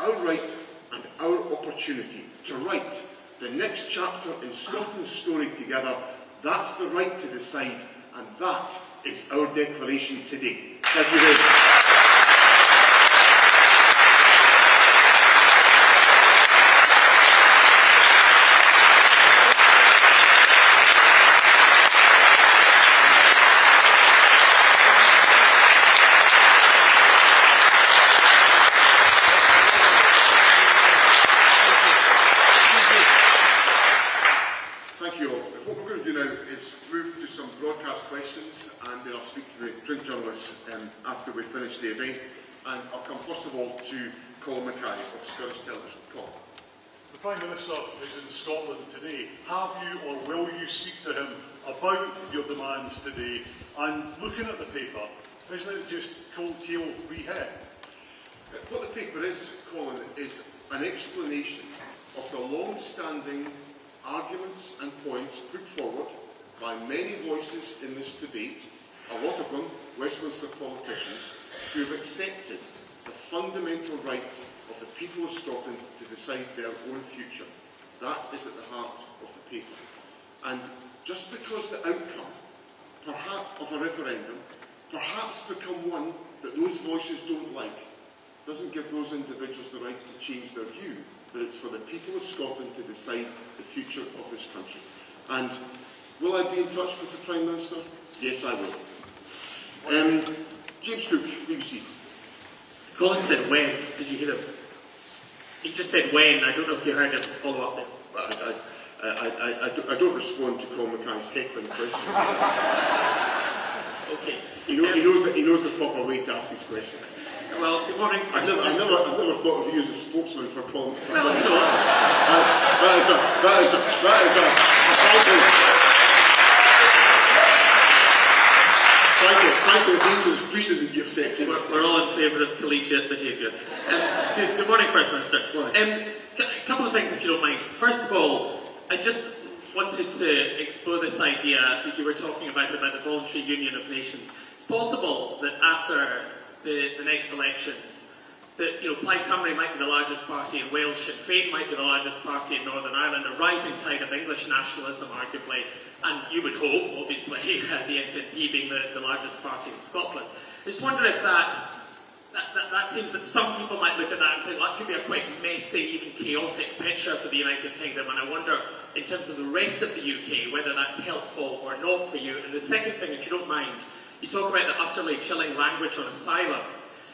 our right and our opportunity to write the next chapter in Scotland's story together. That's the right to decide, and that is our declaration today. Thank you very much. Thank you all. What we're going to do now is move to some broadcast questions, and then I'll speak to the print journalists after we finish the event. And I'll come first of all to Colin Mackay of Scottish Television. Colin. The Prime Minister is in Scotland today. Have you or will you speak to him about your demands today? And looking at the paper, isn't it just cold tail rehead? What the paper is, Colin, is an explanation of the long-standing arguments and points put forward by many voices in this debate, a lot of them Westminster politicians, who have accepted the fundamental right of the people of Scotland to decide their own future. That is at the heart of the paper. And just because the outcome, perhaps of a referendum, perhaps become one that those voices don't like, doesn't give those individuals the right to change their view, that it's for the people of Scotland to decide the future of this country. And will I be in touch with the Prime Minister? Yes, I will. James Cook, BBC. Colin said when. Did you hear him? He just said when. I don't know if you heard him follow up there. Well, I don't respond to Colin Mackay's heckling questions. Okay. He knows the proper way to ask these questions. Well, good morning. I've never thought of you as a spokesman for Colin. Well, you know. That is frankly, dangerous precedent you've set. We're all in favour of collegiate behaviour. Good morning, First Minister. A couple of things, if you don't mind. First of all, I just wanted to explore this idea that you were talking about the voluntary union of nations. It's possible that after the next elections, that Plaid Cymru might be the largest party in Wales, Sinn Féin might be the largest party in Northern Ireland, a rising tide of English nationalism, arguably, and you would hope, obviously, the SNP being the largest party in Scotland. I just wonder if that seems that some people might look at that and think that could be a quite messy, even chaotic picture for the United Kingdom, and I wonder, in terms of the rest of the UK, whether that's helpful or not for you. And the second thing, if you don't mind, you talk about the utterly chilling language on asylum.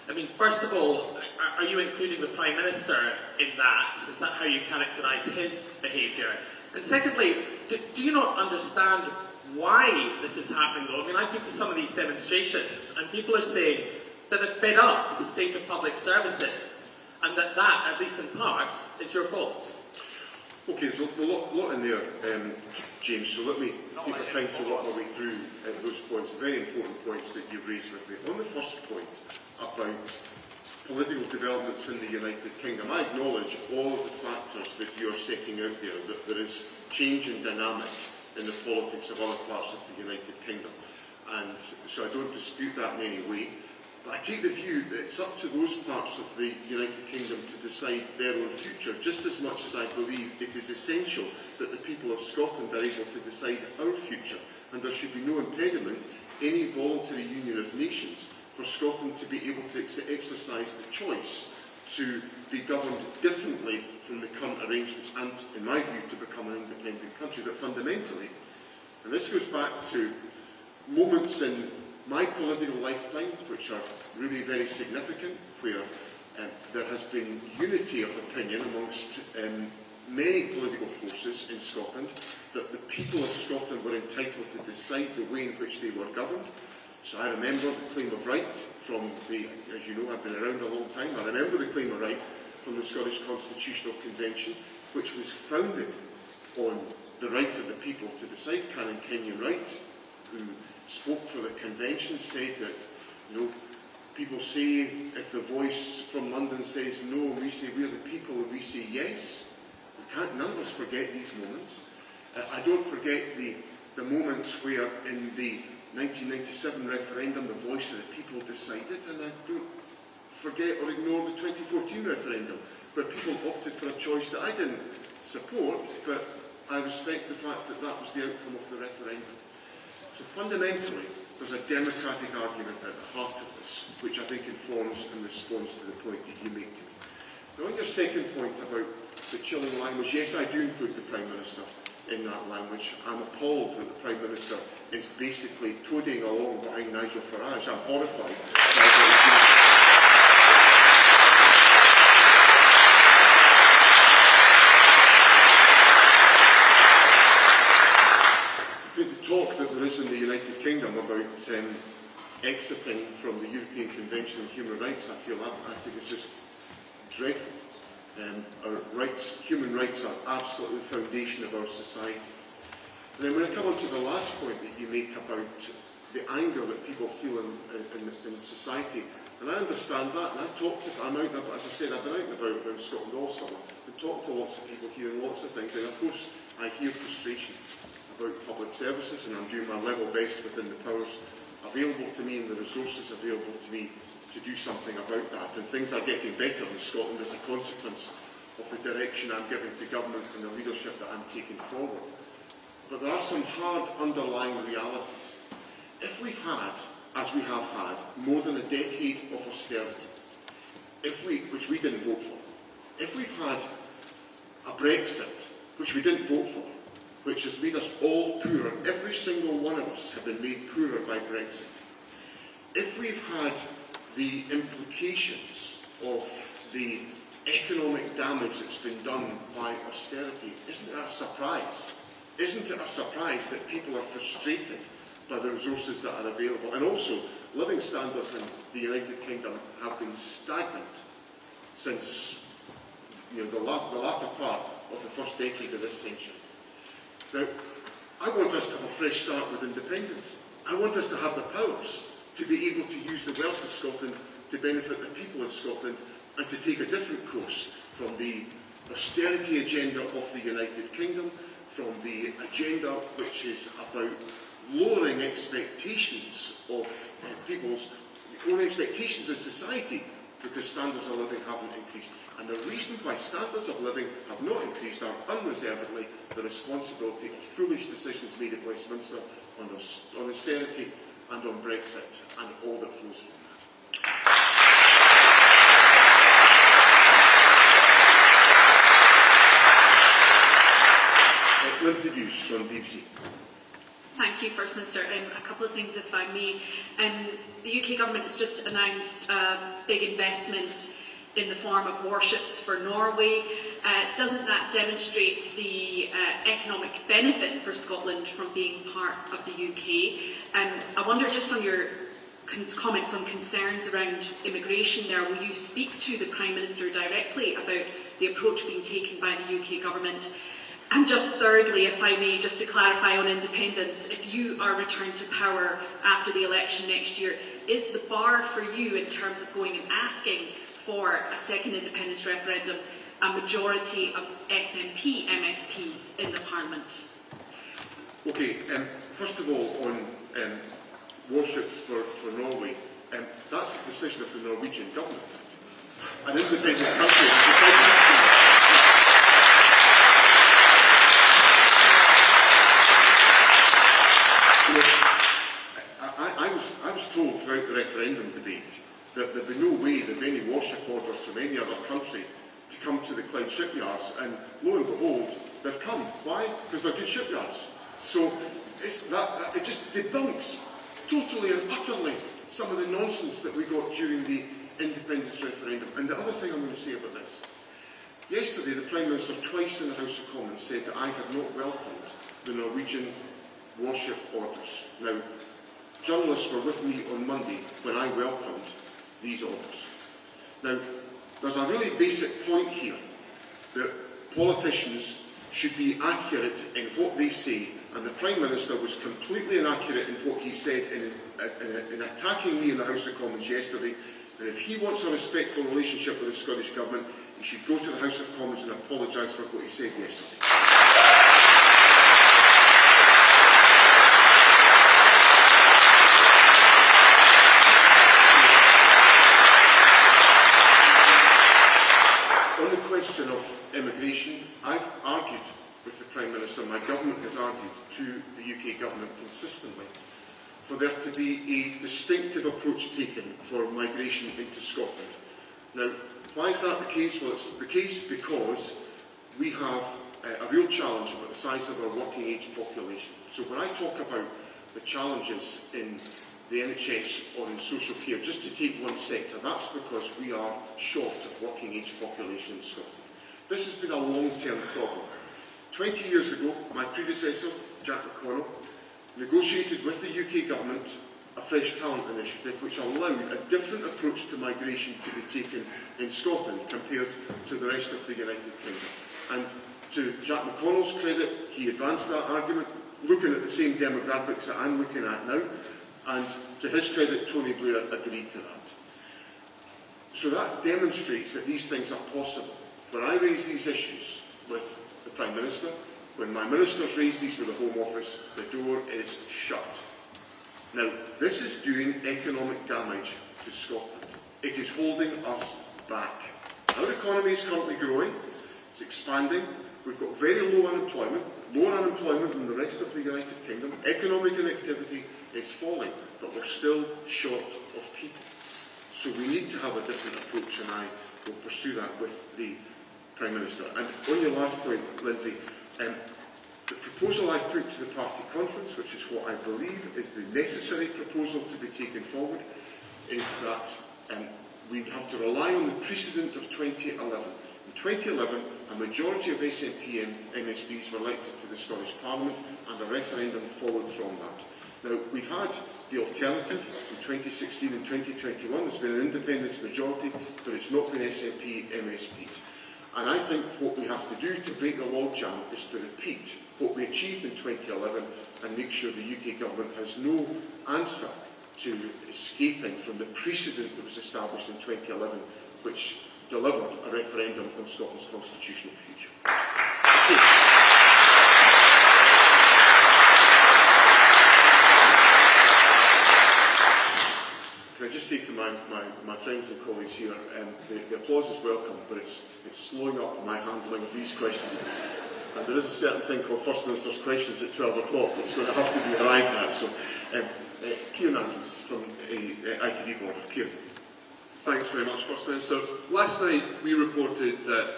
I mean, first of all, are you including the Prime Minister in that? Is that how you characterise his behaviour? And secondly, do you not understand why this is happening, though? I mean, I've been to some of these demonstrations, and people are saying that they're fed up with the state of public services, and that, at least in part, is your fault. Okay, there's a lot in there, James, so let me take the time to work my way through those points, very important points that you've raised with me. On the first point about political developments in the United Kingdom, I acknowledge all of the factors that you're setting out there, that there is change in dynamic in the politics of other parts of the United Kingdom, and so I don't dispute that in any way. But I take the view that it's up to those parts of the United Kingdom to decide their own future, just as much as I believe it is essential that the people of Scotland are able to decide our future, and there should be no impediment, any voluntary union of nations, for Scotland to be able to exercise the choice to be governed differently from the current arrangements and, in my view, to become an independent country. But fundamentally, and this goes back to moments in my political lifetime, which are really very significant, where there has been unity of opinion amongst many political forces in Scotland, that the people of Scotland were entitled to decide the way in which they were governed. So I remember the claim of right from the, as you know, I've been around a long time, I remember the claim of right from the Scottish Constitutional Convention, which was founded on the right of the people to decide. Canon Kenyon Wright, who spoke for the convention, said that, people say, if the voice from London says no, we say we're the people, and we say yes. None of us forget these moments. I don't forget the moments where in the 1997 referendum the voice of the people decided, and I don't forget or ignore the 2014 referendum, where people opted for a choice that I didn't support, but I respect the fact that that was the outcome of the referendum. So fundamentally, there's a democratic argument at the heart of this, which I think informs and responds to the point that you make to me. Now, on your second point about the chilling language, yes, I do include the Prime Minister in that language. I'm appalled that the Prime Minister is basically toadying along behind Nigel Farage. I'm horrified by what he's doing. The talk that there is in the United Kingdom about exiting from the European Convention on Human Rights, I think it's just dreadful. Our rights, human rights are absolutely the foundation of our society. And then when I come on to the last point that you make about the anger that people feel in society, and I understand that, and I'm out, as I said, I've been out and about around Scotland all summer, and talked to lots of people, hearing lots of things, and of course I hear frustration about public services, and I'm doing my level best within the powers available to me and the resources available to me to do something about that. And things are getting better in Scotland as a consequence of the direction I'm giving to government and the leadership that I'm taking forward. But there are some hard underlying realities. If we've had, as we have had, more than a decade of austerity, which we didn't vote for, if we've had a Brexit, which we didn't vote for, which has made us all poorer, every single one of us have been made poorer by Brexit, if we've had the implications of the economic damage that's been done by austerity, isn't it a surprise? Isn't it a surprise that people are frustrated by the resources that are available? And also, living standards in the United Kingdom have been stagnant since the latter part of the first decade of this century. Now, I want us to have a fresh start with independence. I want us to have the powers to be able to use the wealth of Scotland to benefit the people of Scotland and to take a different course from the austerity agenda of the United Kingdom, from the agenda which is about lowering expectations of people's own expectations in society because standards of living haven't increased. And the reason why standards of living have not increased are unreservedly the responsibility of foolish decisions made at Westminster on austerity and on Brexit and all that flows from that. Lindsay Hughes from BBC. Thank you, First Minister. A couple of things, if I may. The UK Government has just announced a big investment in the form of warships for Norway. Doesn't that demonstrate the economic benefit for Scotland from being part of the UK? I wonder, just on your comments on concerns around immigration there, will you speak to the Prime Minister directly about the approach being taken by the UK Government? And just thirdly, if I may, just to clarify on independence, if you are returned to power after the election next year, is the bar for you in terms of going and asking for a second independence referendum a majority of SNP MSPs in the Parliament? Okay, first of all, on warships for Norway, that's the decision of the Norwegian government. An independent country has decided. I was told throughout the referendum debate that there'd be no way there'd be any warship orders from any other country to come to the Clyde shipyards, and lo and behold, they've come. Why? Because they're good shipyards. So it just debunks totally and utterly some of the nonsense that we got during the independence referendum. And the other thing I'm going to say about this, yesterday the Prime Minister twice in the House of Commons said that I had not welcomed the Norwegian warship orders. Now, journalists were with me on Monday when I welcomed these orders. Now, there's a really basic point here that politicians should be accurate in what they say, and the Prime Minister was completely inaccurate in what he said in attacking me in the House of Commons yesterday. And if he wants a respectful relationship with the Scottish Government, he should go to the House of Commons and apologise for what he said yesterday. question of immigration, I've argued with the Prime Minister, my government has argued to the UK government consistently for there to be a distinctive approach taken for migration into Scotland. Now, why is that the case? Well, it's the case because we have a real challenge about the size of our working age population. So when I talk about the challenges in the NHS or in social care, just to take one sector, that's because we are short of working age population in Scotland. This has been a long-term problem. 20 years ago, my predecessor, Jack McConnell, negotiated with the UK government a Fresh Talent Initiative which allowed a different approach to migration to be taken in Scotland compared to the rest of the United Kingdom. And to Jack McConnell's credit, he advanced that argument, looking at the same demographics that I'm looking at now, and to his credit, Tony Blair agreed to that. So that demonstrates that these things are possible. When I raise these issues with the Prime Minister, when my ministers raise these with the Home Office, the door is shut. Now, this is doing economic damage to Scotland. It is holding us back. Our economy is currently growing, it's expanding, we've got very low unemployment, more unemployment than the rest of the United Kingdom, economic inactivity is falling, but we're still short of people. So we need to have a different approach, and I will pursue that with the Prime Minister. And on your last point, Lindsay, the proposal I put to the party conference, which is what I believe is the necessary proposal to be taken forward, is that we have to rely on the precedent of 2011. In 2011, a majority of SNP and MSPs were elected to the Scottish Parliament, and a referendum followed from that. Now, we've had the alternative in 2016 and 2021. There's been an independence majority, but it's not been SNP MSPs. And I think what we have to do to break the logjam is to repeat what we achieved in 2011 and make sure the UK government has no answer to escaping from the precedent that was established in 2011, which delivered a referendum on Scotland's constitutional future. Can I just say to my friends and colleagues here, the applause is welcome, but it's slowing up my handling of these questions. And there is a certain thing called First Minister's questions at 12 o'clock that's going to have to be arrived at. So, Kieran Andrews from ITV Board. Kieran. Thanks very much, First Minister. Last night we reported that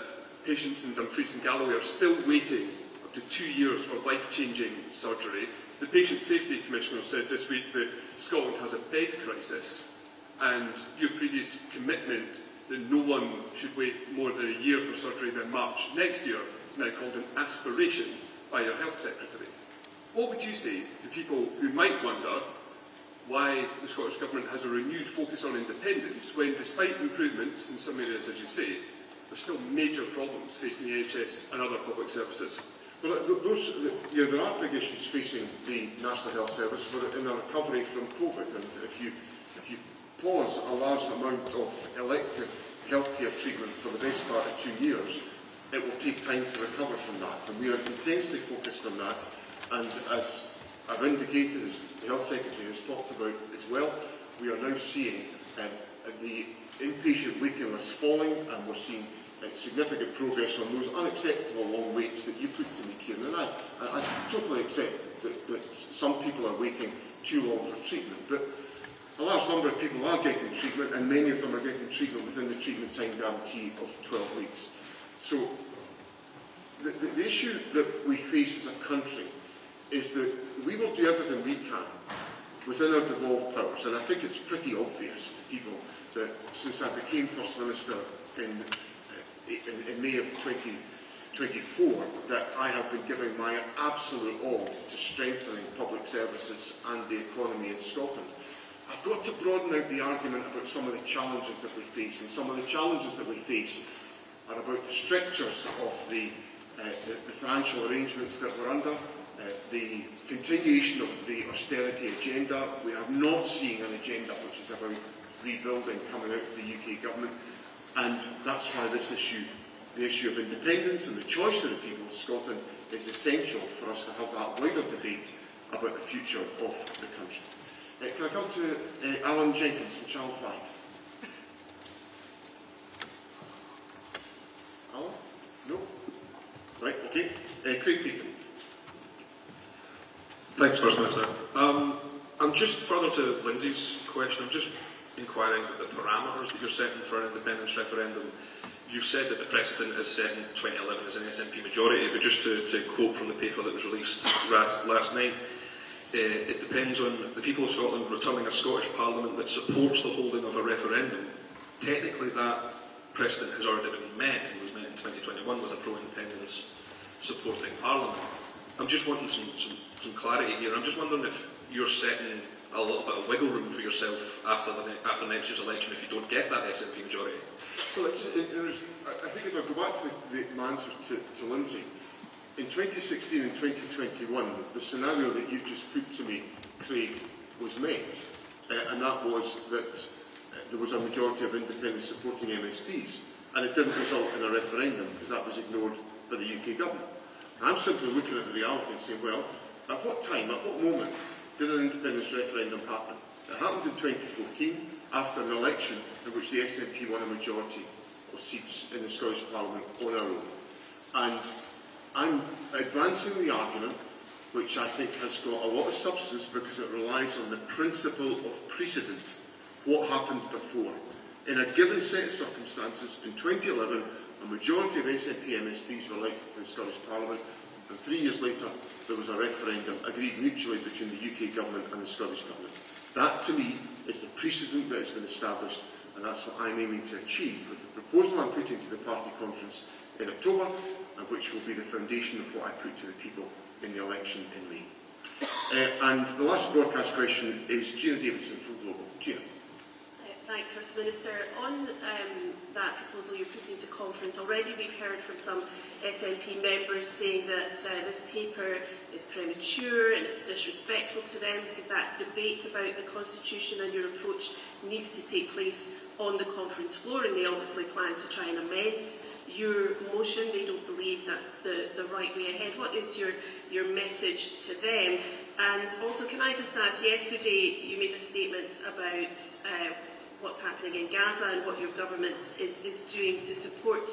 patients in Dumfries and Galloway are still waiting up to 2 years for life-changing surgery. The Patient Safety Commissioner said this week that Scotland has a bed crisis, and your previous commitment that no one should wait more than a year for surgery than March next year is now called an aspiration by your Health Secretary. What would you say to people who might wonder why the Scottish Government has a renewed focus on independence when, despite improvements in some areas, as you say, there are still major problems facing the NHS and other public services? Well, there are big issues facing the National Health Service. We're in a recovery from COVID, and if you pause a large amount of elective healthcare treatment for the best part of 2 years, it will take time to recover from that. And we are intensely focused on that. And as I've indicated, as the Health Secretary has talked about as well, we are now seeing the inpatient waiting lists falling, and we're seeing significant progress on those unacceptable long waits that you put to me, Kieran. And I totally accept that some people are waiting too long for treatment, but a large number of people are getting treatment, and many of them are getting treatment within the treatment time guarantee of 12 weeks. So the issue that we face as a country is that we will do everything we can within our devolved powers, and I think it's pretty obvious to people that since I became First Minister in May of 2024, that I have been giving my absolute all to strengthening public services and the economy in Scotland. I've got to broaden out the argument about some of the challenges that we face, and some of the challenges that we face are about the strictures of the financial arrangements that we're under, the continuation of the austerity agenda. We are not seeing an agenda which is about rebuilding coming out of the UK government, and that's why this issue, the issue of independence and the choice of the people of Scotland, is essential for us to have that wider debate about the future of the country. Can I come to Alan Jenkins from Channel 5? Alan? Right, okay. Craig Peter. Thanks, First Minister. I'm just further to Lindsay's question. I'm just inquiring about the parameters that you're setting for an independence referendum. You've said that the precedent is set in 2011 as an SNP majority, but just to quote from the paper that was released last night, it depends on the people of Scotland returning a Scottish Parliament that supports the holding of a referendum. Technically, that precedent has already been met and was met in 2021 with a pro-independence supporting Parliament. I'm just wanting some clarity here. I'm just wondering if you're setting a little bit of wiggle room for yourself after next year's election if you don't get that SNP majority. Well, I think if I go back to my answer to Lindsay, in 2016 and 2021, the scenario that you just put to me, Craig, was met, and that was that there was a majority of independents supporting MSPs, and it didn't result in a referendum because that was ignored by the UK government. I'm simply looking at the reality and saying, well, at what time, at what moment did an independence referendum happen? It happened in 2014 after an election in which the SNP won a majority of seats in the Scottish Parliament on our own. And I'm advancing the argument, which I think has got a lot of substance because it relies on the principle of precedent, what happened before. In a given set of circumstances, in 2011, a majority of SNP MSPs were elected to the Scottish Parliament, and 3 years later there was a referendum agreed mutually between the UK Government and the Scottish Government. That, to me, is the precedent that has been established, and that's what I'm aiming to achieve with the proposal I'm putting to the party conference in October, and which will be the foundation of what I put to the people in the election in May. And the last broadcast question is Gina Davidson from Global. Gina. Thanks, First Minister. On that proposal you're putting to conference, already we've heard from some SNP members saying that this paper is premature and it's disrespectful to them because that debate about the Constitution and your approach needs to take place on the conference floor, and they obviously plan to try and amend your motion. They don't believe that's the right way ahead. What is your message to them? And also, can I just ask, yesterday you made a statement about what's happening in Gaza and what your government is doing to support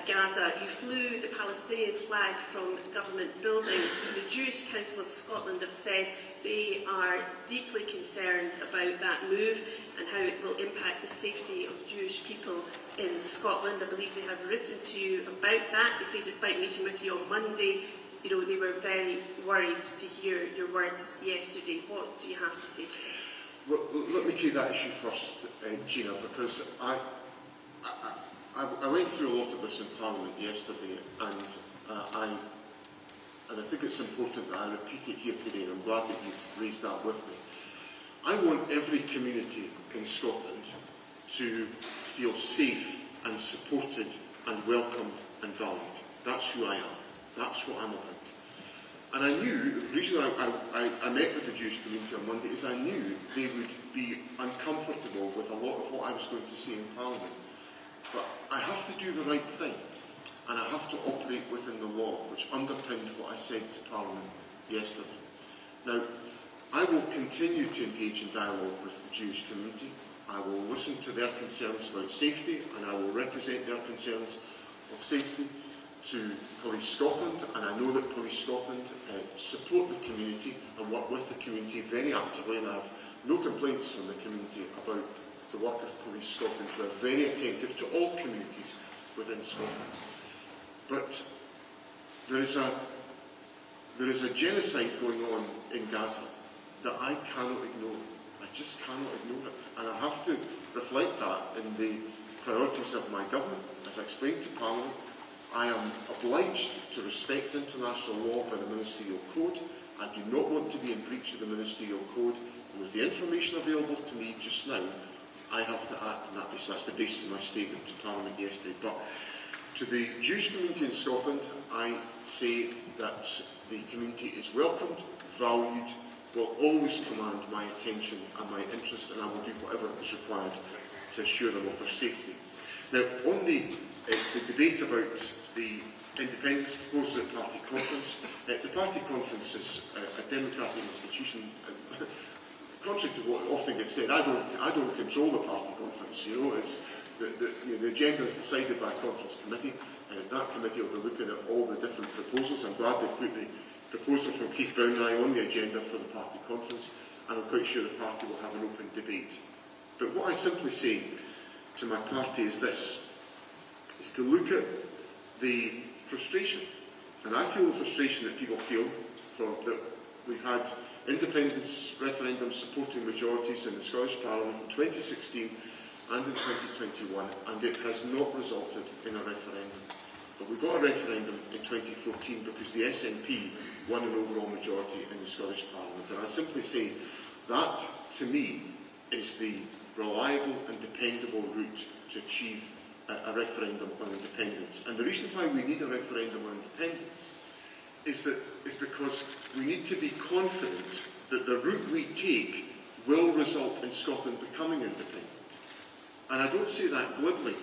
Gaza. You flew the Palestinian flag from government buildings. The Jewish Council of Scotland have said they are deeply concerned about that move and how it will impact the safety of Jewish people in Scotland. I believe they have written to you about that. They say despite meeting with you on Monday, they were very worried to hear your words yesterday. What do you have to say to them? Well, let me take that issue first, Gina, because I went through a lot of this in Parliament yesterday, and I think it's important that I repeat it here today, and I'm glad that you've raised that with me. I want every community in Scotland to feel safe and supported and welcomed and valued. That's who I am. That's what I'm about. And I knew, the reason I met with the Jewish community on Monday is I knew they would be uncomfortable with a lot of what I was going to say in Parliament. But I have to do the right thing, and I have to operate within the law, which underpinned what I said to Parliament yesterday. Now, I will continue to engage in dialogue with the Jewish community. I will listen to their concerns about safety, and I will represent their concerns of safety to Police Scotland, and I know that Police Scotland support the community and work with the community very actively, and I have no complaints from the community about the work of Police Scotland, who are very attentive to all communities within Scotland. But there is a genocide going on in Gaza that I cannot ignore. I just cannot ignore it. And I have to reflect that in the priorities of my government. As I explained to Parliament, I am obliged to respect international law by the Ministerial Code. I do not want to be in breach of the Ministerial Code. And with the information available to me just now, I have to act on that basis. That's the basis of my statement to Parliament yesterday. But to the Jewish community in Scotland, I say that the community is welcomed, valued, will always command my attention and my interest, and I will do whatever is required to assure them of their safety. Now, on the debate about the independence proposal at party conference, the party conference is a democratic institution. Contrary to what often gets said, I don't control the party conference. the agenda is decided by a conference committee, and that committee will be looking at all the different proposals. I'm glad they put the proposal from Keith Brown and I on the agenda for the party conference, and I'm quite sure the party will have an open debate. But what I simply say to my party is this, is to look at the frustration, and I feel the frustration that people feel from that we've had independence referendums supporting majorities in the Scottish Parliament in 2016 and in 2021, and it has not resulted in a referendum. But we got a referendum in 2014 because the SNP won an overall majority in the Scottish Parliament. And I simply say that, to me, is the reliable and dependable route to achieve a referendum on independence. And the reason why we need a referendum on independence is because we need to be confident that the route we take will result in Scotland becoming independent. And I don't say that glibly,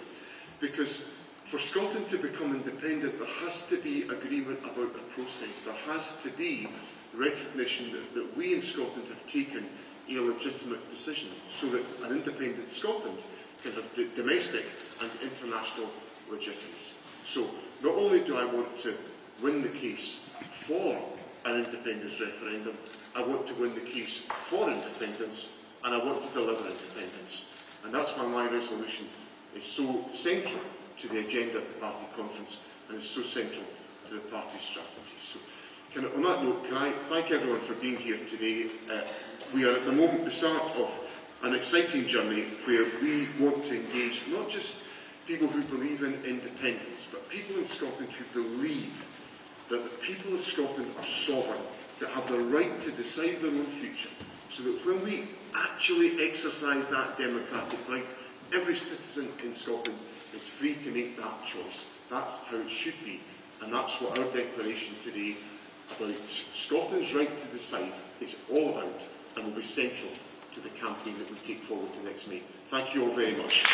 because for Scotland to become independent, there has to be agreement about the process. There has to be recognition that we in Scotland have taken a legitimate decision, so that an independent Scotland can have domestic and international legitimacy. So not only do I want to win the case for an independence referendum, I want to win the case for independence, and I want to deliver independence. And that's why my resolution is so central to the agenda at the party conference, and is so central to the party's strategy. So, on that note, can I thank everyone for being here today. We are at the moment the start of an exciting journey where we want to engage not just people who believe in independence, but people in Scotland who believe that the people of Scotland are sovereign, that have the right to decide their own future, so that when we actually exercise that democratic right, every citizen in Scotland is free to make that choice. That's how it should be, and that's what our declaration today about Scotland's right to decide is all about, and will be central to the campaign that we take forward to next May. Thank you all very much.